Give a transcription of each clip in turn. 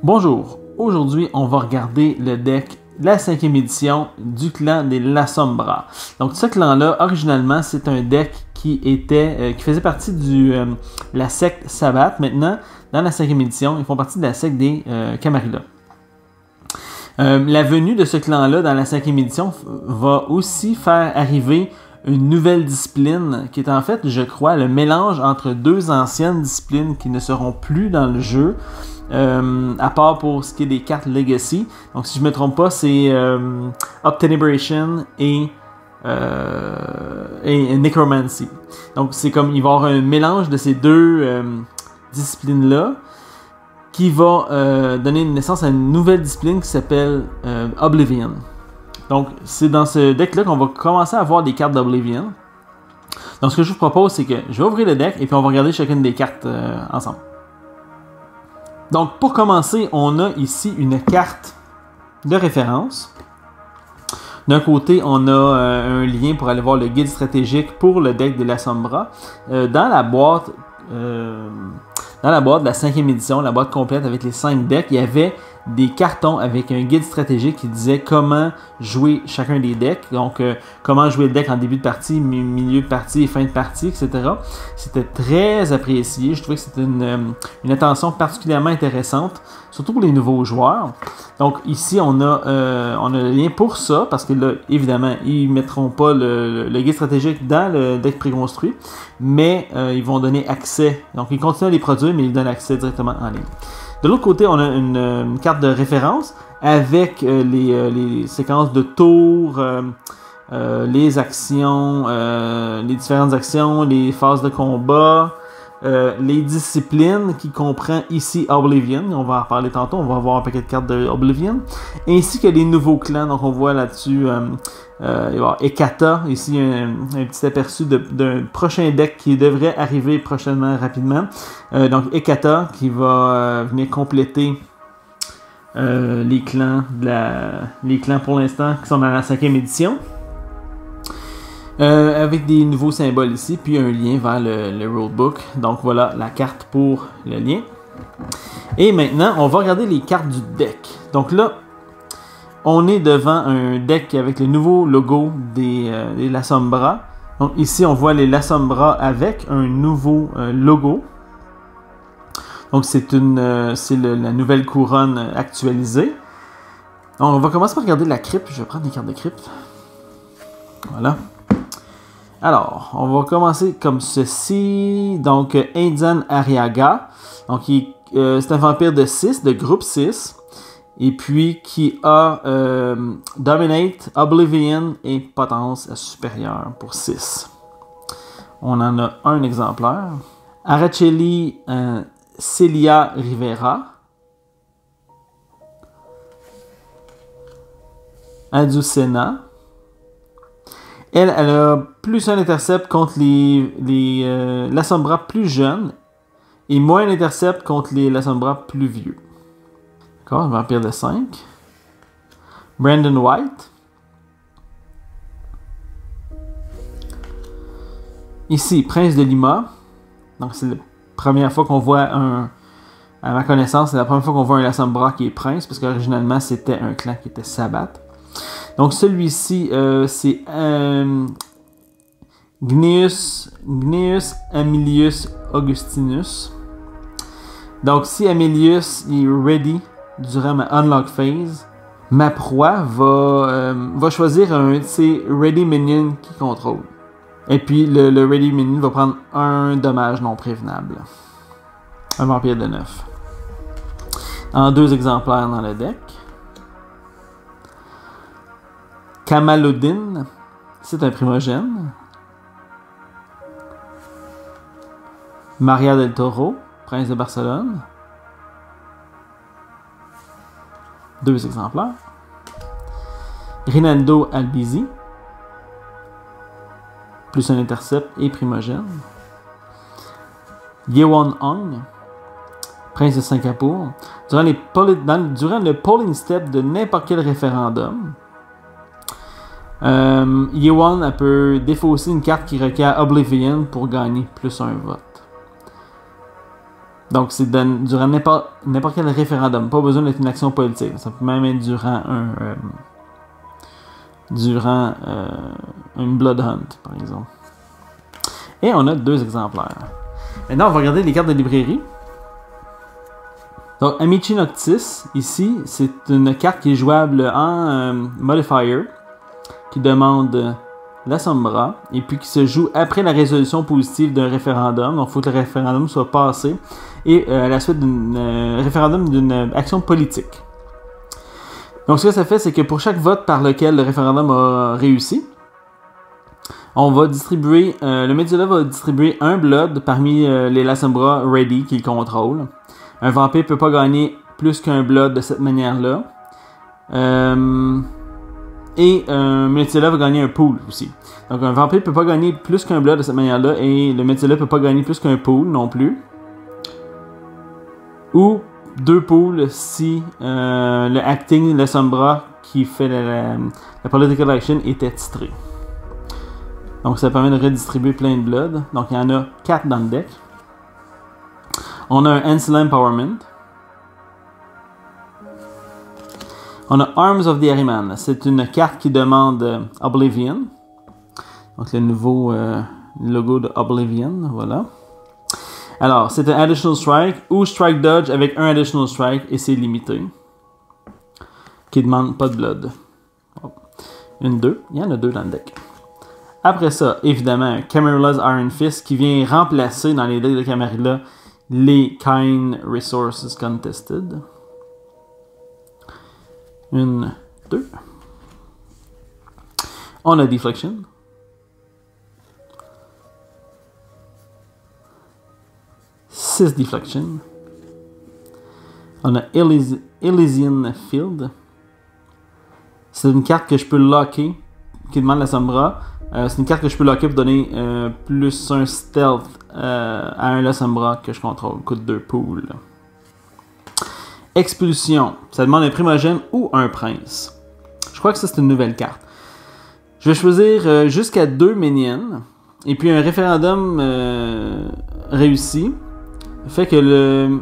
Bonjour, aujourd'hui on va regarder le deck de la 5e édition du clan des Lasombra. Donc ce clan-là, originalement, c'est un deck qui faisait partie de la secte Sabbath. Maintenant, dans la 5e édition, ils font partie de la secte des Camarilla. La venue de ce clan-là dans la 5e édition va aussi faire arriver une nouvelle discipline qui est en fait, je crois, le mélange entre deux anciennes disciplines qui ne seront plus dans le jeu. À part pour ce qui est des cartes Legacy. Donc si je ne me trompe pas, c'est Obtenebration et Necromancy. Donc c'est comme il va y avoir un mélange de ces deux disciplines-là qui va donner naissance à une nouvelle discipline qui s'appelle Oblivion. Donc c'est dans ce deck-là qu'on va commencer à avoir des cartes d'Oblivion. Donc ce que je vous propose, c'est que je vais ouvrir le deck et puis on va regarder chacune des cartes ensemble. Donc, pour commencer, on a ici une carte de référence. D'un côté, on a un lien pour aller voir le guide stratégique pour le deck de Lasombra. Dans la boîte de la 5e édition, la boîte complète avec les 5 decks, il y avait des cartons avec un guide stratégique qui disait comment jouer chacun des decks. Donc, comment jouer le deck en début de partie, milieu de partie et fin de partie, etc. C'était très apprécié. Je trouvais que c'était une attention particulièrement intéressante, surtout pour les nouveaux joueurs. Donc, ici, on a le lien pour ça, parce que là, évidemment, ils ne mettront pas le guide stratégique dans le deck préconstruit, mais ils vont donner accès. Donc, ils continuent à les produire, mais ils donnent accès directement en ligne. De l'autre côté, on a une carte de référence avec les séquences de tours, les actions, les différentes actions, les phases de combat, les disciplines qui comprend ici Oblivion. On va en reparler tantôt, on va avoir un paquet de cartes de Oblivion. Ainsi que les nouveaux clans. Donc on voit là-dessus il va y avoir Ekata, ici un petit aperçu d'un prochain deck qui devrait arriver prochainement, rapidement. Donc Ekata qui va venir compléter les clans pour l'instant qui sont dans la 5e édition. Avec des nouveaux symboles ici, puis un lien vers le rulebook. Donc voilà la carte pour le lien. Et maintenant, on va regarder les cartes du deck. Donc là, on est devant un deck avec le nouveau logo des Lasombra. Donc ici, on voit les Lasombra avec un nouveau logo. Donc c'est la nouvelle couronne actualisée. Donc on va commencer par regarder la crypte. Je vais prendre des cartes de crypte. Voilà. Alors, on va commencer comme ceci. Donc, Indian Ariaga. Donc, c'est un vampire de 6, de groupe 6. Et puis, qui a Dominate, Oblivion et Potence supérieure pour 6. On en a un exemplaire. Araceli Celia Rivera. Aducena. Elle a plus un intercept contre les Lasombra plus jeunes et moins un intercept contre les Lasombra plus vieux. D'accord, un vampire de 5. Brandon White. Ici, Prince de Lima. Donc, c'est la première fois qu'on voit à ma connaissance, c'est la première fois qu'on voit un Lasombra qui est prince, parce qu'originalement, c'était un clan qui était Sabbath. Donc celui-ci, c'est Gnaeus Amilius Augustinus. Donc si Amilius est ready durant ma unlock phase, ma proie va choisir un de ses ready minions qui contrôle. Et puis le ready minion va prendre un dommage non prévenable. Un vampire de 9. En 2 exemplaires dans le deck. Kamaluddin, c'est un primogène. Maria del Toro, prince de Barcelone. 2 exemplaires. Rinaldo Albizi, plus un intercept et primogène. Yewon Hong, prince de Singapour. Durant le polling step de n'importe quel référendum, Yewon, elle peut défausser une carte qui requiert Oblivion pour gagner plus un vote. Donc, c'est durant n'importe quel référendum. Pas besoin d'être une action politique. Ça peut même être durant une Blood Hunt, par exemple. Et on a 2 exemplaires. Maintenant, on va regarder les cartes de librairie. Donc, Amici Noctis, ici, c'est une carte qui est jouable en modifier, qui demande la Sombra, et puis qui se joue après la résolution positive d'un référendum. Donc, il faut que le référendum soit passé, et à la suite d'un référendum d'une action politique. Donc, ce que ça fait, c'est que pour chaque vote par lequel le référendum a réussi, on va distribuer, le Medulla va distribuer un Blood parmi les Lasombra Ready qu'il contrôle. Un vampire peut pas gagner plus qu'un Blood de cette manière-là. Et un Medulla va gagner un pool aussi. Donc un vampire peut pas gagner plus qu'un Blood de cette manière-là, et le Medulla peut pas gagner plus qu'un pool non plus. Ou 2 pools si le acting, le Sombra qui fait la political action était titré. Donc ça permet de redistribuer plein de blood. Donc il y en a 4 dans le deck. On a un Ancilla Empowerment. On a Arms of the Ahriman. C'est une carte qui demande Oblivion. Donc le nouveau logo de Oblivion, voilà. Alors, c'est un Additional Strike ou Strike Dodge avec un Additional Strike, et c'est limité. Qui demande pas de blood. Oh. 2. Il y en a 2 dans le deck. Après ça, évidemment, Camarill's Iron Fist qui vient remplacer dans les decks de Camarilla les Kind Resources Contested. 2. On a Deflection. Deflection. On a Elysian Field. C'est une carte que je peux locker, qui demande la Sombra. C'est une carte que je peux locker pour donner plus un stealth à un Lasombra que je contrôle. Coûte 2 pools. Expulsion. Ça demande un primogène ou un prince. Je crois que ça, c'est une nouvelle carte. Je vais choisir jusqu'à 2 minions. Et puis un référendum réussi fait que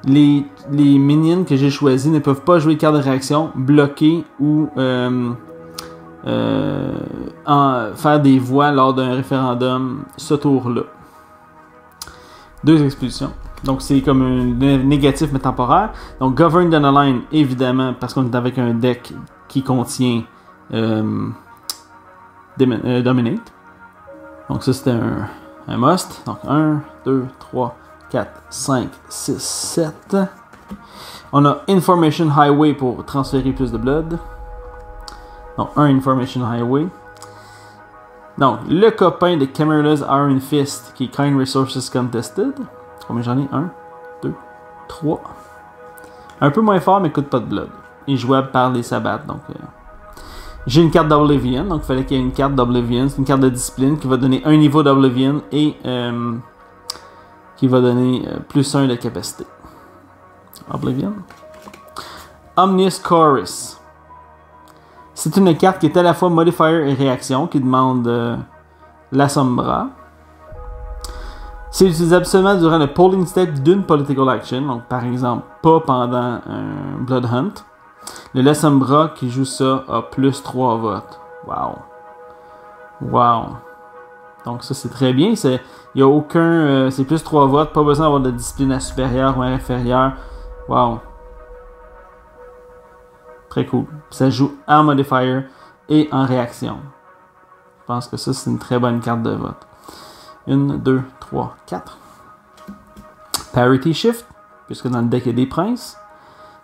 les minions que j'ai choisis ne peuvent pas jouer carte de réaction, bloquer ou faire des voix lors d'un référendum ce tour-là. 2 expulsions. Donc c'est comme un négatif mais temporaire. Donc Govern the Line, évidemment, parce qu'on est avec un deck qui contient Dominate. Donc ça c'était un must. Donc 1, 2, 3, 4, 5, 6, 7. On a Information Highway pour transférer plus de blood. Donc un Information Highway. Donc le copain de Camarill's Iron Fist qui est Kind Resources Contested. Combien j'en ai? 1, 2, 3. Un peu moins fort mais coûte pas de blood. Il est jouable par les sabbats. Donc j'ai une carte d'Oblivion, donc il fallait qu'il y ait une carte d'Oblivion. C'est une carte de discipline qui va donner un niveau d'Oblivion et qui va donner plus 1 de capacité. Oblivion. Omnius Chorus. C'est une carte qui est à la fois modifier et réaction, qui demande la Sombra. C'est utilisable seulement durant le polling step d'une political action, donc par exemple pas pendant un Blood Hunt. Le Lasombra qui joue ça a plus 3 votes. Wow. Wow. Donc ça c'est très bien. Il n'y a aucun... c'est plus 3 votes. Pas besoin d'avoir de discipline à supérieure ou à inférieure. Wow. Très cool. Ça joue en modifier et en réaction. Je pense que ça c'est une très bonne carte de vote. 1, 2, 3, 4. Parity Shift. Puisque dans le deck il y a des princes.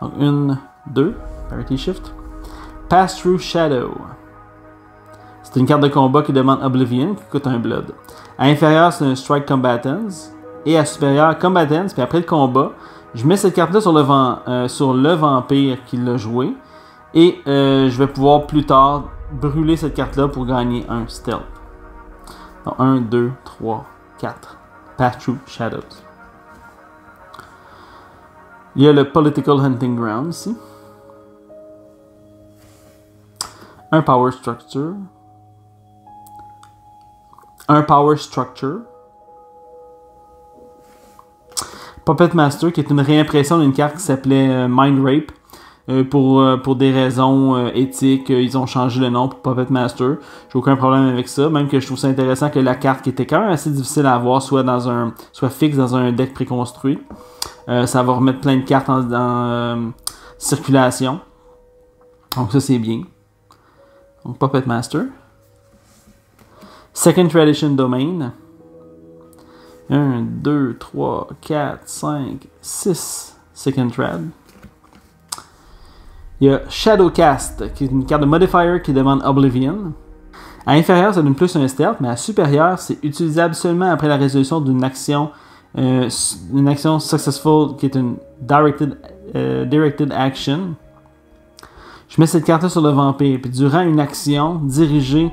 Donc 1, 2. Parity Shift. Pass-Through Shadow. C'est une carte de combat qui demande Oblivion, qui coûte un blood. À inférieur, c'est un Strike Combatants. Et à supérieur, Combatants. Puis après le combat, je mets cette carte-là sur le vampire qui l'a joué. Et je vais pouvoir plus tard brûler cette carte-là pour gagner un Stealth. Donc 1, 2, 3, 4. Pass-Through Shadows. Il y a le Political Hunting Ground ici. Un Power Structure. Un Power Structure. Puppet Master, qui est une réimpression d'une carte qui s'appelait Mind Rape. Pour des raisons éthiques, ils ont changé le nom pour Puppet Master. J'ai aucun problème avec ça, même que je trouve ça intéressant que la carte, qui était quand même assez difficile à avoir, soit fixe dans un deck préconstruit. Ça va remettre plein de cartes en circulation. Donc ça, c'est bien. Donc Puppet Master. Second Tradition Domain. 1, 2, 3, 4, 5, 6 Second Trad. Il y a Shadowcast, qui est une carte de modifier qui demande Oblivion. À inférieur, ça donne plus un stealth, mais à supérieur, c'est utilisable seulement après la résolution d'une action successful, qui est une directed action. Je mets cette carte-là sur le vampire, puis durant une action dirigée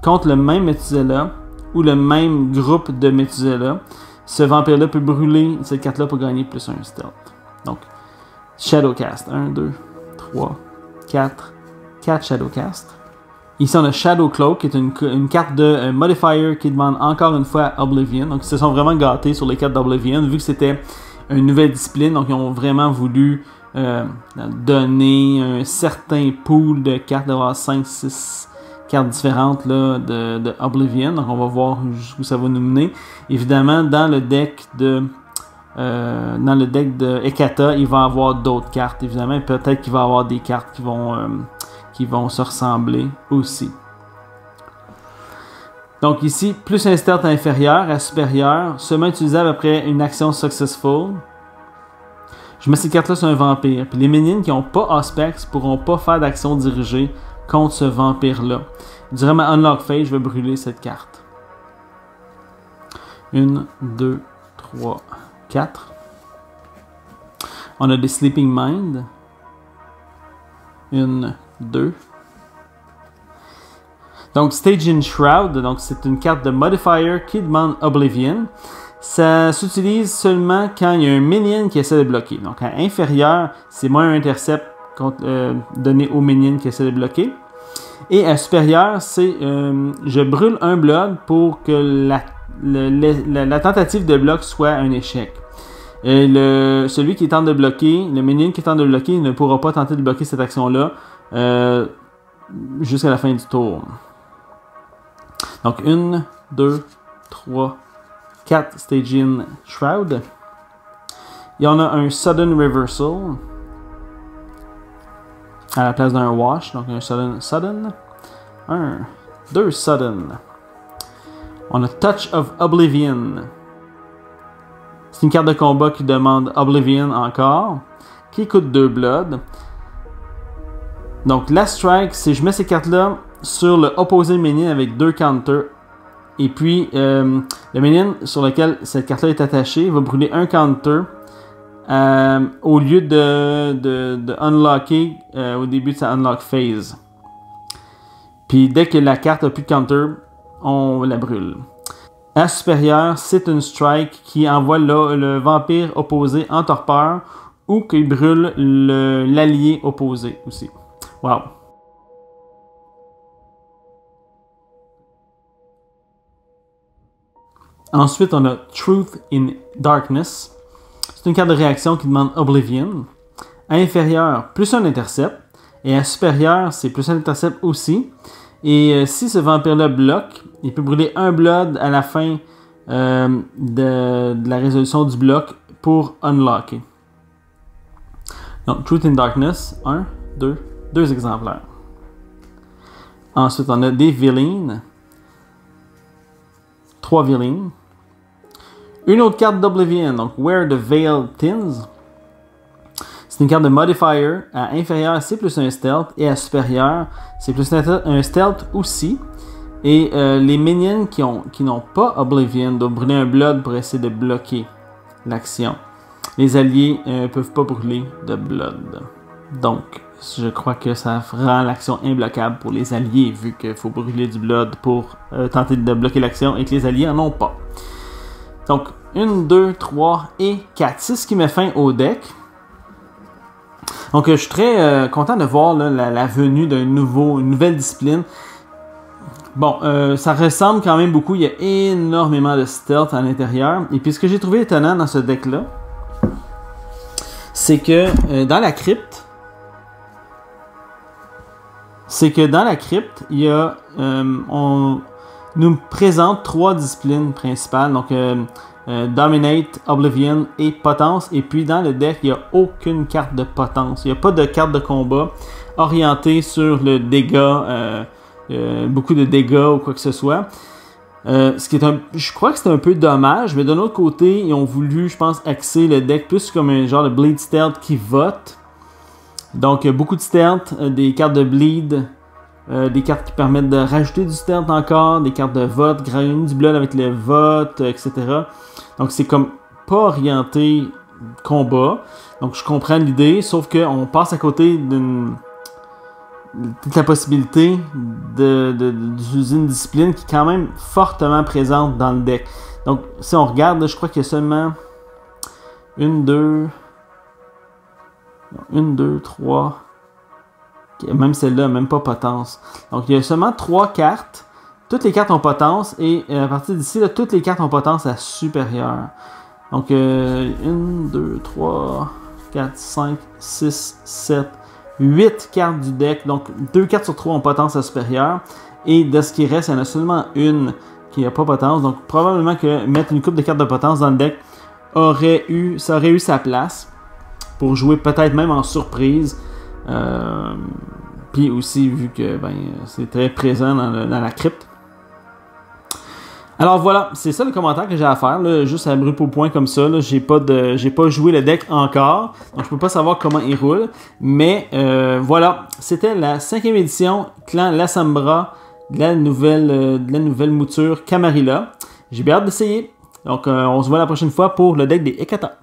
contre le même Methuselah ou le même groupe de Methuselah, ce vampire-là peut brûler cette carte-là pour gagner plus un stealth. Donc, Shadowcast, 1, 2, 3, 4 Shadowcast. Ici, on a Shadowcloak, qui est une carte de modifier qui demande encore une fois Oblivion. Donc, ils se sont vraiment gâtés sur les cartes d'Oblivion, vu que c'était une nouvelle discipline. Donc, ils ont vraiment voulu donner un certain pool de cartes, d'avoir 5-6 cartes différentes là, de Oblivion. Donc, on va voir jusqu'où ça va nous mener. Évidemment, dans le deck de Hekata, il va y avoir d'autres cartes, évidemment. Peut-être qu'il va y avoir des cartes qui vont se ressembler aussi. Donc ici, plus un stealth inférieur à supérieur, seulement utilisable après une action successful. Je mets ces cartes-là sur un vampire. Puis les minions qui n'ont pas Auspex ne pourront pas faire d'action dirigée contre ce vampire-là. Durant ma Unlock Phase, je vais brûler cette carte. 1, 2, 3, 4. On a des Sleeping Mind. 1, 2. Donc, Stygian Shroud, donc c'est une carte de modifier qui demande Oblivion. Ça s'utilise seulement quand il y a un minion qui essaie de bloquer. Donc, à inférieur, c'est moins un intercept donné au minion qui essaie de bloquer. Et à supérieur, c'est je brûle un blood pour que la tentative de bloc soit un échec. Et celui qui tente de bloquer, le minion qui tente de bloquer, ne pourra pas tenter de bloquer cette action-là jusqu'à la fin du tour. Donc 1, 2, 3, 4 Stygian Shroud. Il y en a un Sudden Reversal à la place d'un Wash. Donc un Sudden. 1, 2 Sudden. On a Touch of Oblivion. C'est une carte de combat qui demande Oblivion encore, qui coûte 2 blood. Donc, Last Strike, c'est je mets ces cartes-là sur le opposé minion avec 2 counters. Et puis, le minion sur lequel cette carte-là est attachée va brûler un counter au lieu de unlocker au début de sa unlock phase. Puis, dès que la carte n'a plus de counter, on la brûle. À supérieur, c'est une strike qui envoie le vampire opposé en torpeur ou qui brûle l'allié opposé aussi. Wow! Ensuite, on a Truth in Darkness. C'est une carte de réaction qui demande Oblivion. À inférieur, plus un intercept. Et à supérieur, c'est plus un intercept aussi. Et si ce vampire-là bloque, il peut brûler un blood à la fin de la résolution du bloc pour unlocker. Donc, Truth in Darkness, 1, 2 exemplaires. Ensuite, on a des Villains. 3 Villains. Une autre carte d'Oblivion, donc Where the Veil Thins. C'est une carte de modifier. À inférieur, c'est plus un stealth. Et à supérieur, c'est plus un stealth aussi. Et les minions qui n'ont pas Oblivion doivent brûler un blood pour essayer de bloquer l'action. Les alliés ne peuvent pas brûler de blood. Donc, je crois que ça rend l'action imbloquable pour les alliés, vu qu'il faut brûler du blood pour tenter de bloquer l'action et que les alliés n'en ont pas. Donc, 1, 2, 3 et 4. C'est ce qui met fin au deck. Donc, je suis très content de voir là, la venue d'une nouvelle discipline. Bon, ça ressemble quand même beaucoup. Il y a énormément de stealth à l'intérieur. Et puis, ce que j'ai trouvé étonnant dans ce deck-là, c'est que dans la crypte, il y a, on nous présente 3 disciplines principales, donc Dominate, Oblivion et Potence. Et puis dans le deck, il n'y a aucune carte de potence. Il n'y a pas de carte de combat orientée sur le dégât, beaucoup de dégâts ou quoi que ce soit. Ce qui est je crois que c'est un peu dommage, mais d'un autre côté, ils ont voulu, je pense, axer le deck plus comme un genre de Bleed Stealth qui vote. Donc, beaucoup de stealth, des cartes de bleed, des cartes qui permettent de rajouter du stealth encore, des cartes de vote, grainer du blood avec le vote, etc. Donc, c'est comme pas orienté combat. Donc, je comprends l'idée, sauf qu'on passe à côté d'une toute la possibilité d'utiliser une discipline qui est quand même fortement présente dans le deck. Donc, si on regarde, je crois qu'il y a seulement 1, 2, 3, même celle-là, même pas potence. Donc, il y a seulement 3 cartes. Toutes les cartes ont potence et à partir d'ici, là, toutes les cartes ont potence à supérieure. Donc, 1, 2, 3, 4, 5, 6, 7, 8 cartes du deck. Donc, 2 cartes sur 3 ont potence à supérieure. Et de ce qui reste, il y en a seulement une qui n'a pas potence. Donc, probablement que mettre une coupe de cartes de potence dans le deck ça aurait eu sa place pour jouer peut-être même en surprise. Puis aussi, vu que c'est très présent dans la crypte. Alors voilà, c'est ça le commentaire que j'ai à faire, là, juste à brûler au point comme ça. J'ai pas joué le deck encore, donc je peux pas savoir comment il roule. Mais voilà, c'était la 5e édition Clan Lasombra de la nouvelle mouture Camarilla. J'ai bien hâte d'essayer. Donc on se voit la prochaine fois pour le deck des Hekata.